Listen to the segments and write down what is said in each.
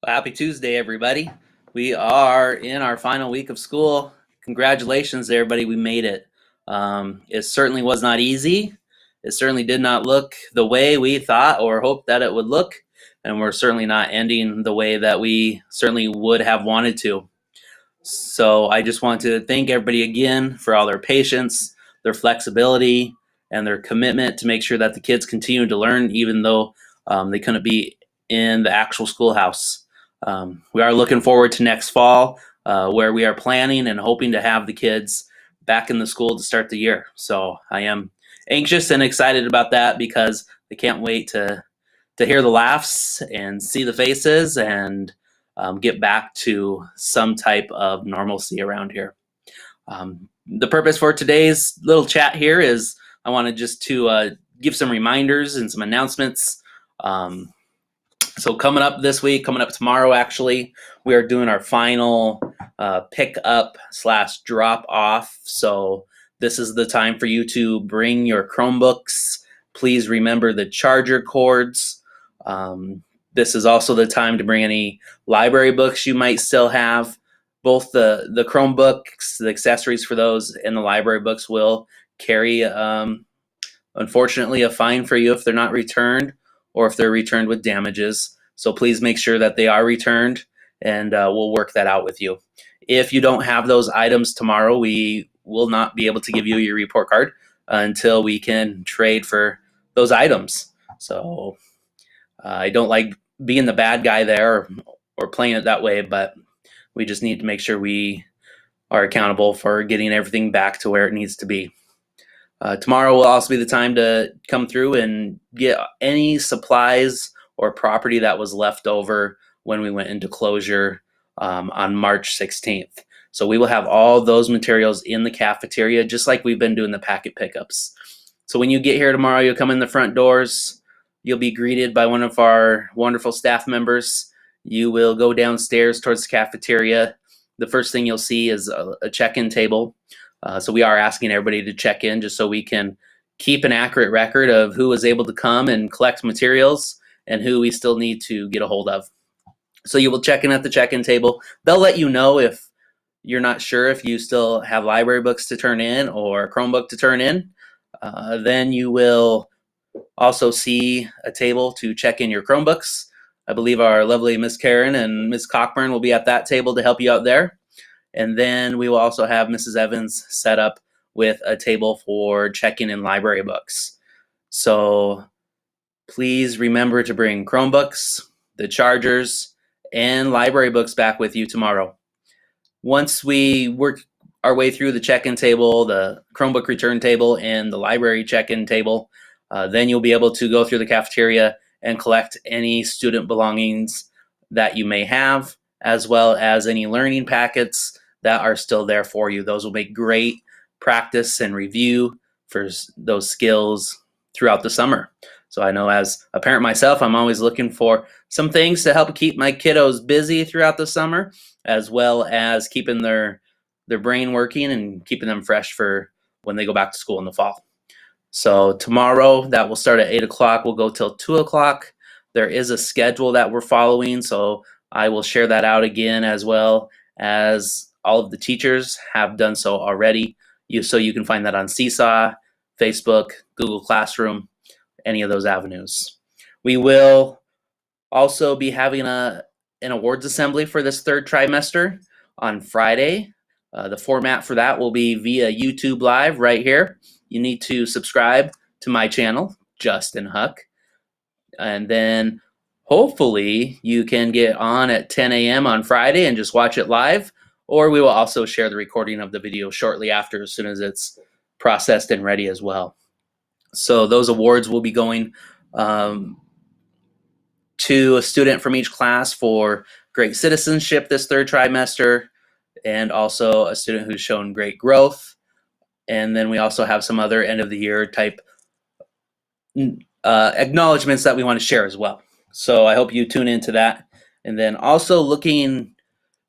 Well, happy Tuesday, everybody. We are in our final week of school. Congratulations, everybody. We made it. It certainly was not easy. It certainly did not look the way we thought or hoped that it would look. And we're certainly not ending the way that we certainly would have wanted to. So I just want to thank everybody again for all their patience, their flexibility, and their commitment to make sure that the kids continue to learn, even though they couldn't be in the actual schoolhouse. We are looking forward to next fall, where we are planning and hoping to have the kids back in the school to start the year. So I am anxious and excited about that because I can't wait to hear the laughs and see the faces and get back to some type of normalcy around here. The purpose for today's little chat here is I wanted just to give some reminders and some announcements. So coming up this week, coming up tomorrow, actually, we are doing our final pick up / drop off. So this is the time for you to bring your Chromebooks. Please remember the charger cords. This is also the time to bring any library books you might still have. Both the Chromebooks, the accessories for those, and the library books will carry, unfortunately, a fine for you if they're not returned or if they're returned with damages. So please make sure that they are returned, and we'll work that out with you. If you don't have those items tomorrow, we will not be able to give you your report card until we can trade for those items. So I don't like being the bad guy there or playing it that way, but we just need to make sure we are accountable for getting everything back to where it needs to be. Tomorrow will also be the time to come through and get any supplies or property that was left over when we went into closure on March 16th. So we will have all those materials in the cafeteria, just like we've been doing the packet pickups. So when you get here tomorrow, you'll come in the front doors. You'll be greeted by one of our wonderful staff members. You will go downstairs towards the cafeteria. The first thing you'll see is a check-in table. So we are asking everybody to check in just so we can keep an accurate record of who was able to come and collect materials and who we still need to get a hold of. So you will check in at the check-in table. They'll let you know if you're not sure if you still have library books to turn in or a Chromebook to turn in. Then you will also see a table to check in your Chromebooks. I believe our lovely Miss Karen and Miss Cockburn will be at that table to help you out there. And then we will also have Mrs. Evans set up with a table for checking in library books. So please remember to bring Chromebooks, the chargers, and library books back with you tomorrow. Once we work our way through the check-in table, the Chromebook return table, and the library check-in table, then you'll be able to go through the cafeteria and collect any student belongings that you may have, as well as any learning packets that are still there for you. Those will make great practice and review for those skills throughout the summer. So I know as a parent myself, I'm always looking for some things to help keep my kiddos busy throughout the summer, as well as keeping their brain working and keeping them fresh for when they go back to school in the fall. So tomorrow, that will start at 8 o'clock. We'll go till 2 o'clock. There is a schedule that we're following, so I will share that out again, as well as all of the teachers have done so already. So you can find that on Seesaw, Facebook, Google Classroom, any of those avenues. We will also be having an awards assembly for this third trimester on Friday. The format for that will be via YouTube Live right here. You need to subscribe to my channel, Justin Huck. And then hopefully you can get on at 10 a.m. on Friday and just watch it live. Or we will also share the recording of the video shortly after, as soon as it's processed and ready as well. So those awards will be going to a student from each class for great citizenship this third trimester, and also a student who's shown great growth. And then we also have some other end of the year type acknowledgments that we want to share as well. So I hope you tune into that. And then also looking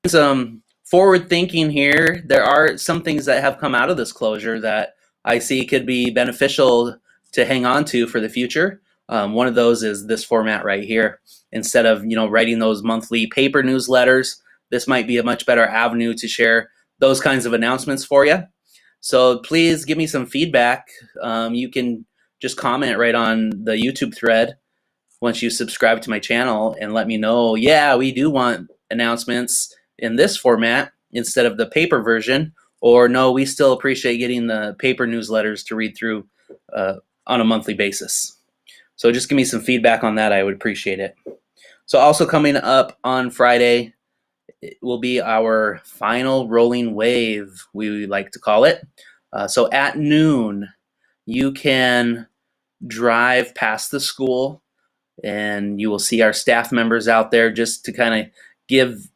some forward thinking here, there are some things that have come out of this closure that I see could be beneficial to hang on to for the future. One of those is this format right here. Instead of writing those monthly paper newsletters, this might be a much better avenue to share those kinds of announcements for you. So please give me some feedback. You can just comment right on the YouTube thread once you subscribe to my channel and let me know, yeah, we do want announcements in this format instead of the paper version, or no, we still appreciate getting the paper newsletters to read through on a monthly basis. So just give me some feedback on that. I would appreciate it. So also coming up on Friday, it will be our final rolling wave, we like to call it. So at noon, you can drive past the school and you will see our staff members out there just to kind of give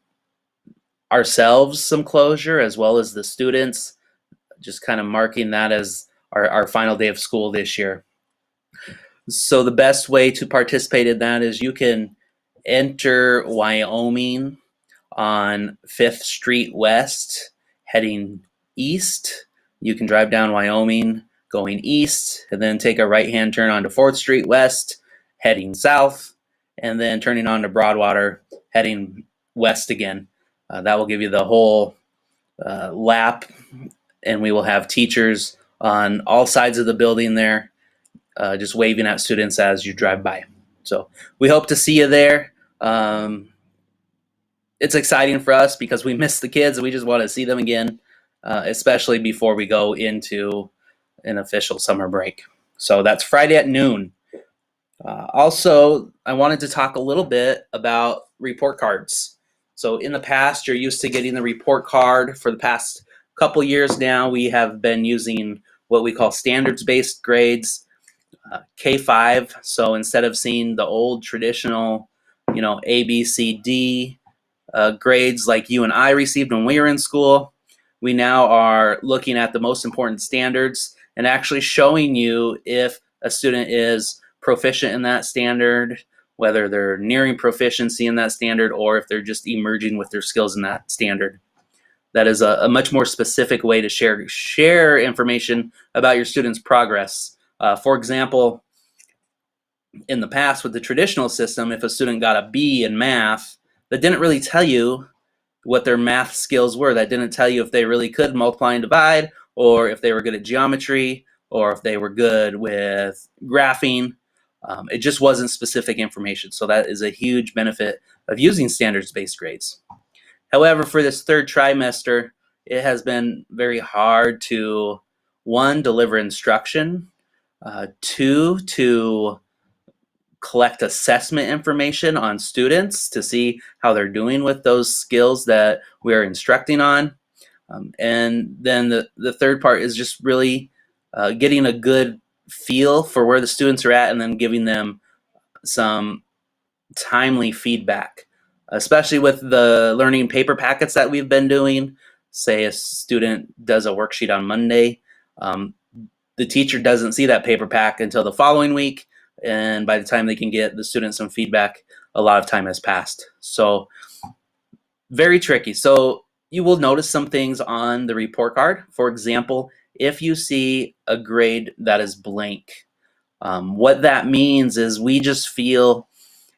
ourselves some closure, as well as the students, just kind of marking that as our final day of school this year. So the best way to participate in that is you can enter Wyoming on 5th Street West, heading east. You can drive down Wyoming going east, and then take a right-hand turn onto 4th Street West, heading south, and then turning onto Broadwater, heading west again. That will give you the whole lap, and we will have teachers on all sides of the building there, just waving at students as you drive by. So we hope to see you there. It's exciting for us because we miss the kids and we just want to see them again, especially before we go into an official summer break. So that's Friday at noon. Also, I wanted to talk a little bit about report cards. So in the past, you're used to getting the report card. For the past couple years now, we have been using what we call standards-based grades, K5. So instead of seeing the old traditional, A, B, C, D grades like you and I received when we were in school, we now are looking at the most important standards and actually showing you if a student is proficient in that standard, whether they're nearing proficiency in that standard, or if they're just emerging with their skills in that standard. That is a much more specific way to share information about your students' progress. For example, in the past with the traditional system, if a student got a B in math, that didn't really tell you what their math skills were. That didn't tell you if they really could multiply and divide, or if they were good at geometry, or if they were good with graphing. It just wasn't specific information. So that is a huge benefit of using standards-based grades. However, for this third trimester, it has been very hard to, one, deliver instruction, two, to collect assessment information on students to see how they're doing with those skills that we are instructing on. And then the third part is just really getting a good feel for where the students are at, and then giving them some timely feedback, especially with the learning paper packets that we've been doing. Say a student does a worksheet on Monday, the teacher doesn't see that paper pack until the following week, and by the time they can get the student some feedback, a lot of time has passed. So very tricky. So you will notice some things on the report card. For example, if you see a grade that is blank, what that means is we just feel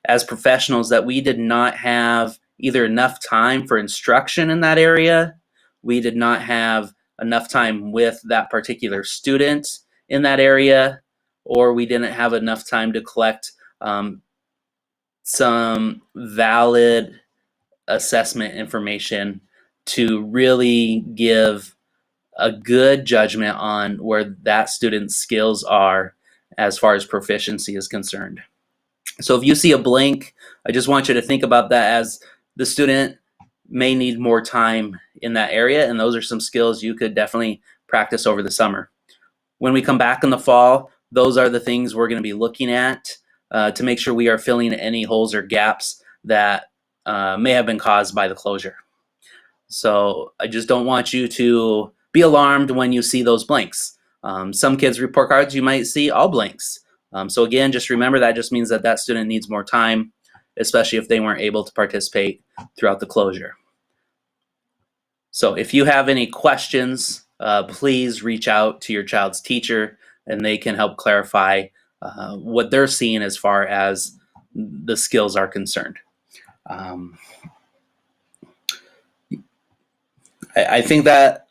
as professionals that we did not have either enough time for instruction in that area, we did not have enough time with that particular student in that area, or we didn't have enough time to collect some valid assessment information to really give a good judgment on where that student's skills are as far as proficiency is concerned. So if you see a blank, I just want you to think about that as the student may need more time in that area, and those are some skills you could definitely practice over the summer. When we come back in the fall, those are the things we're going to be looking at to make sure we are filling any holes or gaps that may have been caused by the closure. So I just don't want you to be alarmed when you see those blanks. Some kids' report cards, you might see all blanks. So again, just remember that just means that that student needs more time, especially if they weren't able to participate throughout the closure. So if you have any questions, please reach out to your child's teacher and they can help clarify what they're seeing as far as the skills are concerned. I think that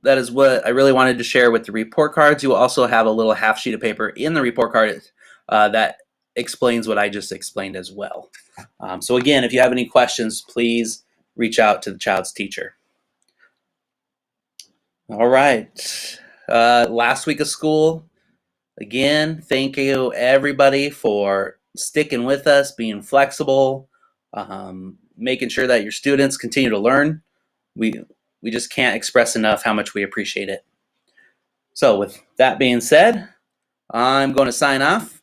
is what I really wanted to share with the report cards. You will also have a little half sheet of paper in the report card that explains what I just explained as well. So again, if you have any questions, please reach out to the child's teacher. All right. Last week of school. Again, thank you everybody for sticking with us, being flexible, making sure that your students continue to learn. We just can't express enough how much we appreciate it. So with that being said, I'm going to sign off,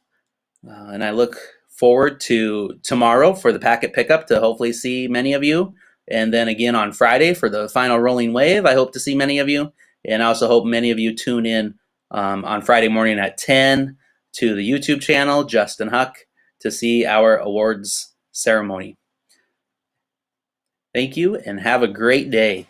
and I look forward to tomorrow for the packet pickup to hopefully see many of you. And then again on Friday for the final rolling wave, I hope to see many of you. And I also hope many of you tune in on Friday morning at 10 to the YouTube channel, Justin Huck, to see our awards ceremony. Thank you and have a great day.